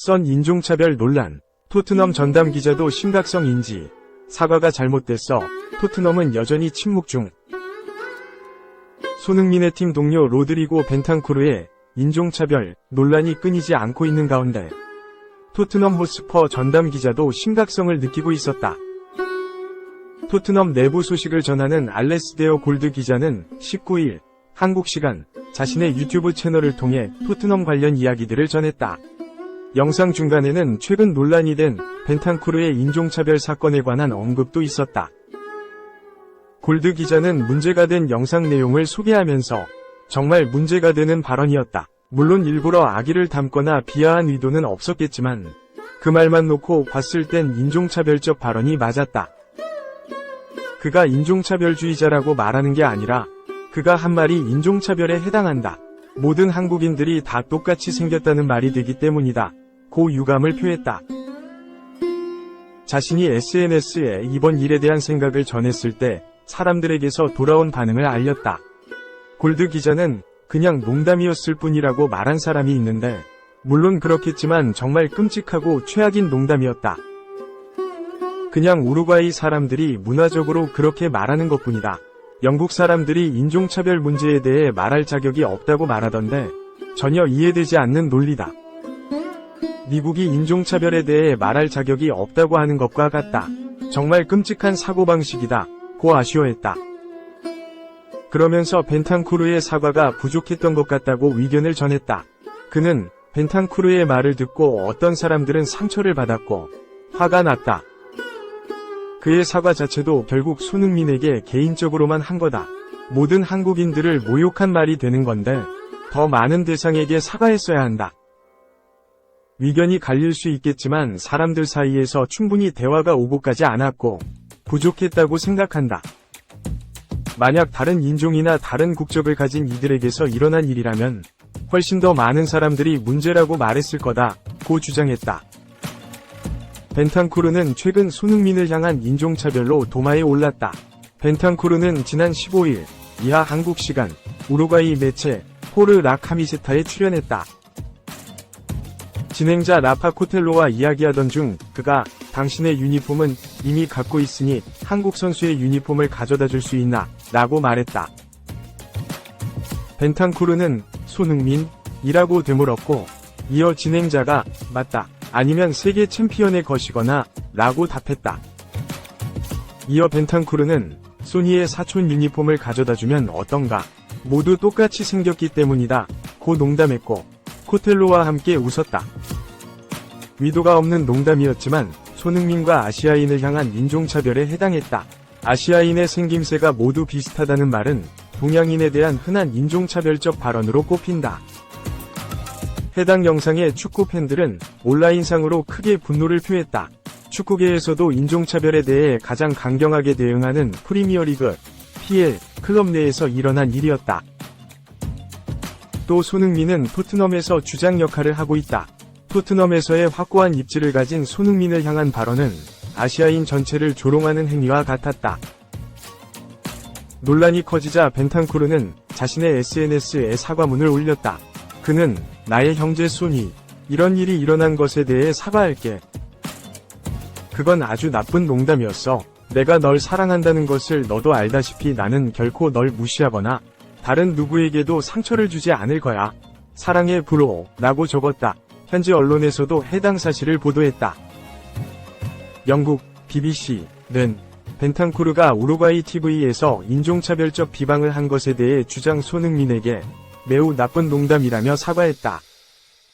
선 인종차별 논란. 토트넘 전담 기자도 심각성 인지. 사과가 잘못됐어. 토트넘은 여전히 침묵 중. 손흥민의 팀 동료 로드리고 벤탄쿠르의 인종차별 논란이 끊이지 않고 있는 가운데 토트넘 호스퍼 전담 기자도 심각성을 느끼고 있었다. 토트넘 내부 소식을 전하는 알레스데어 골드 기자는 19일 한국 시간 자신의 유튜브 채널을 통해 토트넘 관련 이야기들을 전했다. 영상 중간에는 최근 논란이 된 벤탄쿠르의 인종차별 사건에 관한 언급도 있었다. 골드 기자는 문제가 된 영상 내용을 소개하면서 정말 문제가 되는 발언이었다. 물론 일부러 악의를 담거나 비하한 의도는 없었겠지만 그 말만 놓고 봤을 땐 인종차별적 발언이 맞았다. 그가 인종차별주의자라고 말하는 게 아니라 그가 한 말이 인종차별에 해당한다. 모든 한국인들이 다 똑같이 생겼다는 말이 되기 때문이다. 고 유감을 표했다. 자신이 SNS에 이번 일에 대한 생각을 전했을 때 사람들에게서 돌아온 반응을 알렸다. 골드 기자는 그냥 농담이었을 뿐이라고 말한 사람이 있는데 물론 그렇겠지만 정말 끔찍하고 최악인 농담이었다. 그냥 우루과이 사람들이 문화적으로 그렇게 말하는 것뿐이다. 영국 사람들이 인종차별 문제에 대해 말할 자격이 없다고 말하던데 전혀 이해되지 않는 논리다. 미국이 인종차별에 대해 말할 자격이 없다고 하는 것과 같다. 정말 끔찍한 사고방식이다. 고 아쉬워했다. 그러면서 벤탄쿠르의 사과가 부족했던 것 같다고 의견을 전했다. 그는 벤탄쿠르의 말을 듣고 어떤 사람들은 상처를 받았고 화가 났다. 그의 사과 자체도 결국 손흥민에게 개인적으로만 한 거다. 모든 한국인들을 모욕한 말이 되는 건데 더 많은 대상에게 사과했어야 한다. 의견이 갈릴 수 있겠지만 사람들 사이에서 충분히 대화가 오고까지 않았고 부족했다고 생각한다. 만약 다른 인종이나 다른 국적을 가진 이들에게서 일어난 일이라면 훨씬 더 많은 사람들이 문제라고 말했을 거다. 고 주장했다. 벤탄쿠르는 최근 손흥민을 향한 인종차별로 도마에 올랐다. 벤탄쿠르는 지난 15일 이하 한국 시간 우루과이 매체 포르 라 카미세타에 출연했다. 진행자 라파 코텔로와 이야기하던 중 그가 당신의 유니폼은 이미 갖고 있으니 한국 선수의 유니폼을 가져다 줄 수 있나? 라고 말했다. 벤탄쿠르는 손흥민? 이라고 되물었고 이어 진행자가 맞다. 아니면 세계 챔피언의 것이거나 라고 답했다. 이어 벤탄쿠르는 소니의 사촌 유니폼을 가져다주면 어떤가? 모두 똑같이 생겼기 때문이다. 고 농담했고 코텔로와 함께 웃었다. 의도가 없는 농담이었지만 손흥민과 아시아인을 향한 인종차별에 해당했다. 아시아인의 생김새가 모두 비슷하다는 말은 동양인에 대한 흔한 인종차별적 발언으로 꼽힌다. 해당 영상의 축구 팬들은 온라인상으로 크게 분노를 표했다. 축구계에서도 인종차별에 대해 가장 강경하게 대응하는 프리미어리그 PL 클럽 내에서 일어난 일이었다. 또 손흥민은 토트넘에서 주장 역할을 하고 있다. 토트넘에서의 확고한 입지를 가진 손흥민을 향한 발언은 아시아인 전체를 조롱하는 행위와 같았다. 논란이 커지자 벤탄쿠르는 자신의 SNS에 사과문을 올렸다. 그는 나의 형제 소니, 이런 일이 일어난 것에 대해 사과할게. 그건 아주 나쁜 농담이었어. 내가 널 사랑한다는 것을 너도 알다시피 나는 결코 널 무시하거나 다른 누구에게도 상처를 주지 않을 거야. 사랑해 브로 라고 적었다. 현지 언론에서도 해당 사실을 보도했다. 영국 BBC는 벤탄쿠르가 우루과이 TV에서 인종차별적 비방을 한 것에 대해 주장 손흥민에게 매우 나쁜 농담이라며 사과했다.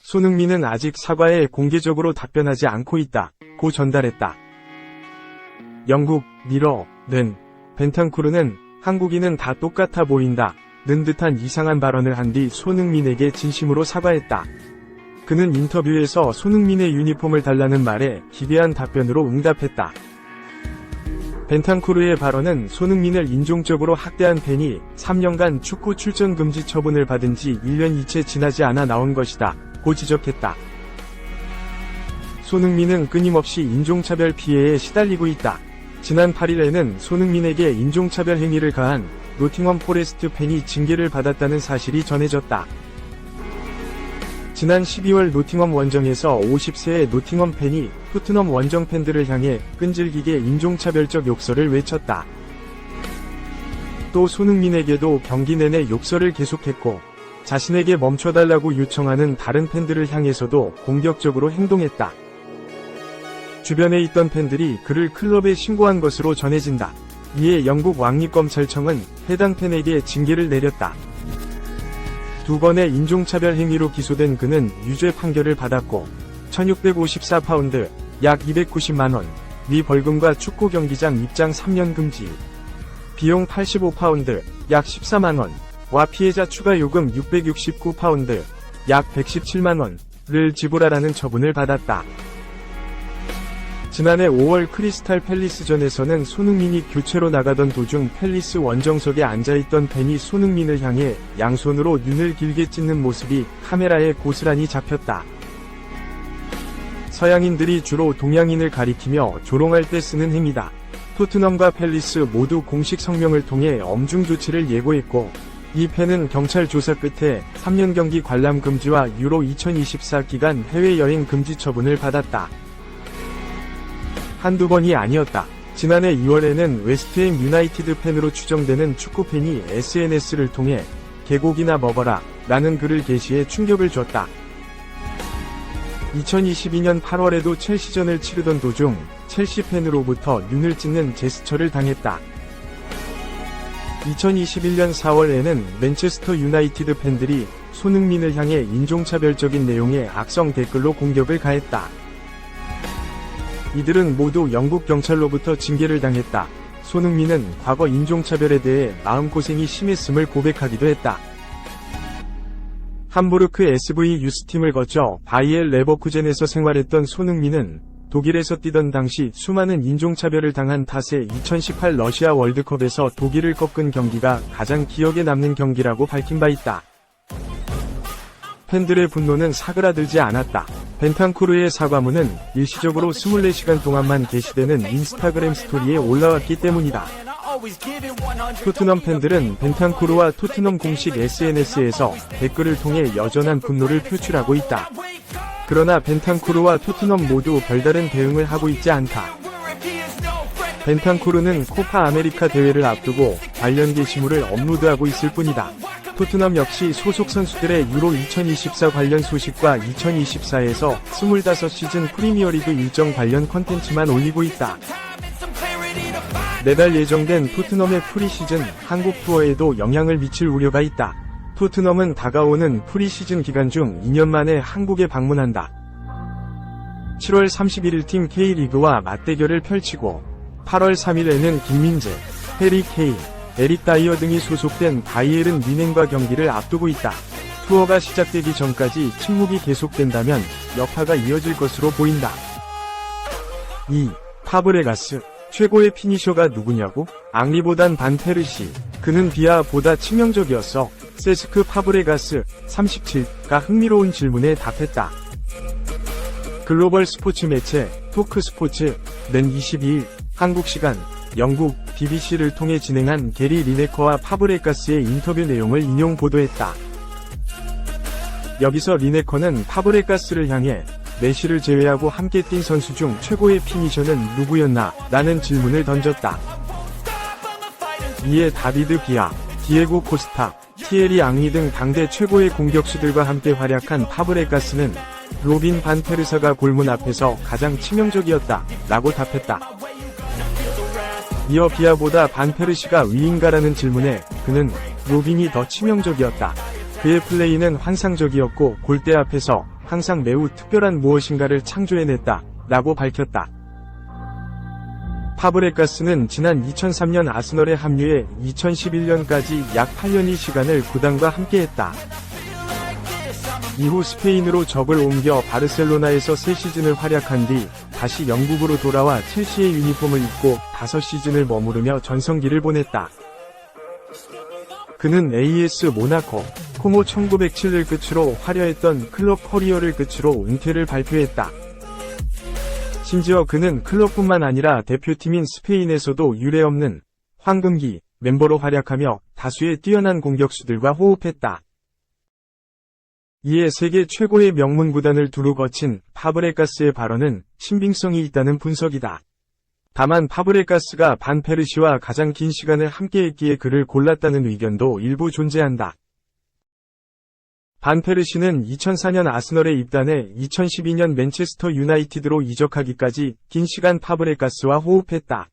손흥민은 아직 사과에 공개적으로 답변하지 않고 있다. 고 전달했다. 영국 미러는 벤탄쿠르는 한국인은 다 똑같아 보인다. 는 듯한 이상한 발언을 한 뒤 손흥민에게 진심으로 사과했다. 그는 인터뷰에서 손흥민의 유니폼을 달라는 말에 기괴한 답변으로 응답했다. 벤탄쿠르의 발언은 손흥민을 인종적으로 학대한 팬이 3년간 축구 출전 금지 처분을 받은 지 1년이 채 지나지 않아 나온 것이다. 고 지적했다. 손흥민은 끊임없이 인종차별 피해에 시달리고 있다. 지난 8일에는 손흥민에게 인종차별 행위를 가한 노팅엄 포레스트 팬이 징계를 받았다는 사실이 전해졌다. 지난 12월 노팅엄 원정에서 50세의 노팅엄 팬이 토트넘 원정 팬들을 향해 끈질기게 인종차별적 욕설을 외쳤다. 또 손흥민에게도 경기 내내 욕설을 계속했고 자신에게 멈춰달라고 요청하는 다른 팬들을 향해서도 공격적으로 행동했다. 주변에 있던 팬들이 그를 클럽에 신고한 것으로 전해진다. 이에 영국 왕립검찰청은 해당 팬에게 징계를 내렸다. 2번의 인종차별 행위로 기소된 그는 유죄 판결을 받았고 1654파운드 약 290만원 미 벌금과 축구 경기장 입장 3년 금지, 비용 85파운드 약 14만원과 피해자 추가 요금 669파운드 약 117만원을 지불하라는 처분을 받았다. 지난해 5월 크리스탈 팰리스전에서는 손흥민이 교체로 나가던 도중 팰리스 원정석에 앉아있던 팬이 손흥민을 향해 양손으로 눈을 길게 찢는 모습이 카메라에 고스란히 잡혔다. 서양인들이 주로 동양인을 가리키며 조롱할 때 쓰는 행위다. 토트넘과 팰리스 모두 공식 성명을 통해 엄중 조치를 예고했고 이 팬은 경찰 조사 끝에 3년 경기 관람 금지와 유로 2024 기간 해외여행 금지 처분을 받았다. 한두 번이 아니었다. 지난해 2월에는 웨스트햄 유나이티드 팬으로 추정되는 축구팬이 SNS를 통해 개고기나 먹어라 라는 글을 게시해 충격을 줬다. 2022년 8월에도 첼시전을 치르던 도중 첼시 팬으로부터 눈을 찢는 제스처를 당했다. 2021년 4월에는 맨체스터 유나이티드 팬들이 손흥민을 향해 인종차별적인 내용의 악성 댓글로 공격을 가했다. 이들은 모두 영국 경찰로부터 징계를 당했다. 손흥민은 과거 인종차별에 대해 마음고생이 심했음을 고백하기도 했다. 함부르크 SV 유스팀을 거쳐 바이엘 레버쿠젠에서 생활했던 손흥민은 독일에서 뛰던 당시 수많은 인종차별을 당한 탓에 2018 러시아 월드컵에서 독일을 꺾은 경기가 가장 기억에 남는 경기라고 밝힌 바 있다. 팬들의 분노는 사그라들지 않았다. 벤탄쿠르의 사과문은 일시적으로 24시간 동안만 게시되는 인스타그램 스토리에 올라왔기 때문이다. 토트넘 팬들은 벤탄쿠르와 토트넘 공식 SNS에서 댓글을 통해 여전한 분노를 표출하고 있다. 그러나 벤탄쿠르와 토트넘 모두 별다른 대응을 하고 있지 않다. 벤탄쿠르는 코파 아메리카 대회를 앞두고 관련 게시물을 업로드하고 있을 뿐이다. 토트넘 역시 소속 선수들의 유로 2024 관련 소식과 2024에서 25시즌 프리미어리그 일정 관련 컨텐츠만 올리고 있다. 내달 예정된 토트넘의 프리시즌 한국 투어에도 영향을 미칠 우려가 있다. 토트넘은 다가오는 프리시즌 기간 중 2년 만에 한국에 방문한다. 7월 31일 팀 K리그와 맞대결을 펼치고 8월 3일에는 김민재, 해리 케인, 에릭 다이어 등이 소속된 바이에른 뮌헨과 경기를 앞두고 있다. 투어가 시작되기 전까지 침묵이 계속된다면 여파가 이어질 것으로 보인다. 2. 파브레가스. 최고의 피니셔가 누구냐고? 앙리보단 반페르시. 그는 비아보다 치명적이었어. 세스크 파브레가스 37가 흥미로운 질문에 답했다. 글로벌 스포츠 매체 토크스포츠는 22일 한국 시간 영국 BBC를 통해 진행한 게리 리네커와 파브레가스의 인터뷰 내용을 인용 보도했다. 여기서 리네커는 파브레가스를 향해 메시를 제외하고 함께 뛴 선수 중 최고의 피니셔는 누구였나? 라는 질문을 던졌다. 이에 다비드 비아, 디에고 코스타, 티에리 앙리 등 당대 최고의 공격수들과 함께 활약한 파브레가스는 로빈 반 페르사가 골문 앞에서 가장 치명적이었다 라고 답했다. 이어 비아보다 반 페르시가 위인가라는 질문에 그는 로빈이 더 치명적이었다. 그의 플레이는 환상적이었고 골대 앞에서 항상 매우 특별한 무엇인가를 창조해냈다 라고 밝혔다. 파브레가스는 지난 2003년 아스널에 합류해 2011년까지 약 8년의 시간을 구단과 함께했다. 이후 스페인으로 적을 옮겨 바르셀로나에서 3시즌을 활약한 뒤 다시 영국으로 돌아와 첼시의 유니폼을 입고 5시즌을 머무르며 전성기를 보냈다. 그는 AS 모나코, 코모 1907을 끝으로 화려했던 클럽 커리어를 끝으로 은퇴를 발표했다. 심지어 그는 클럽뿐만 아니라 대표팀인 스페인에서도 유례없는 황금기 멤버로 활약하며 다수의 뛰어난 공격수들과 호흡했다. 이에 세계 최고의 명문 구단을 두루 거친 파브레가스의 발언은 신빙성이 있다는 분석이다. 다만 파브레가스가 반페르시와 가장 긴 시간을 함께했기에 그를 골랐다는 의견도 일부 존재한다. 반페르시는 2004년 아스널에 입단해 2012년 맨체스터 유나이티드로 이적하기까지 긴 시간 파브레가스와 호흡했다.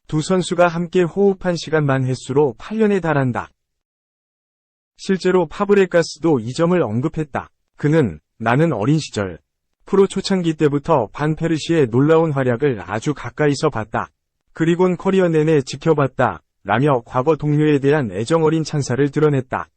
두 선수가 함께 호흡한 시간만 횟수로 8년에 달한다. 실제로 파브레가스도 이 점을 언급했다. 그는 나는 어린 시절 프로 초창기 때부터 반페르시의 놀라운 활약을 아주 가까이서 봤다. 그리곤 커리어 내내 지켜봤다. 라며 과거 동료에 대한 애정어린 찬사를 드러냈다.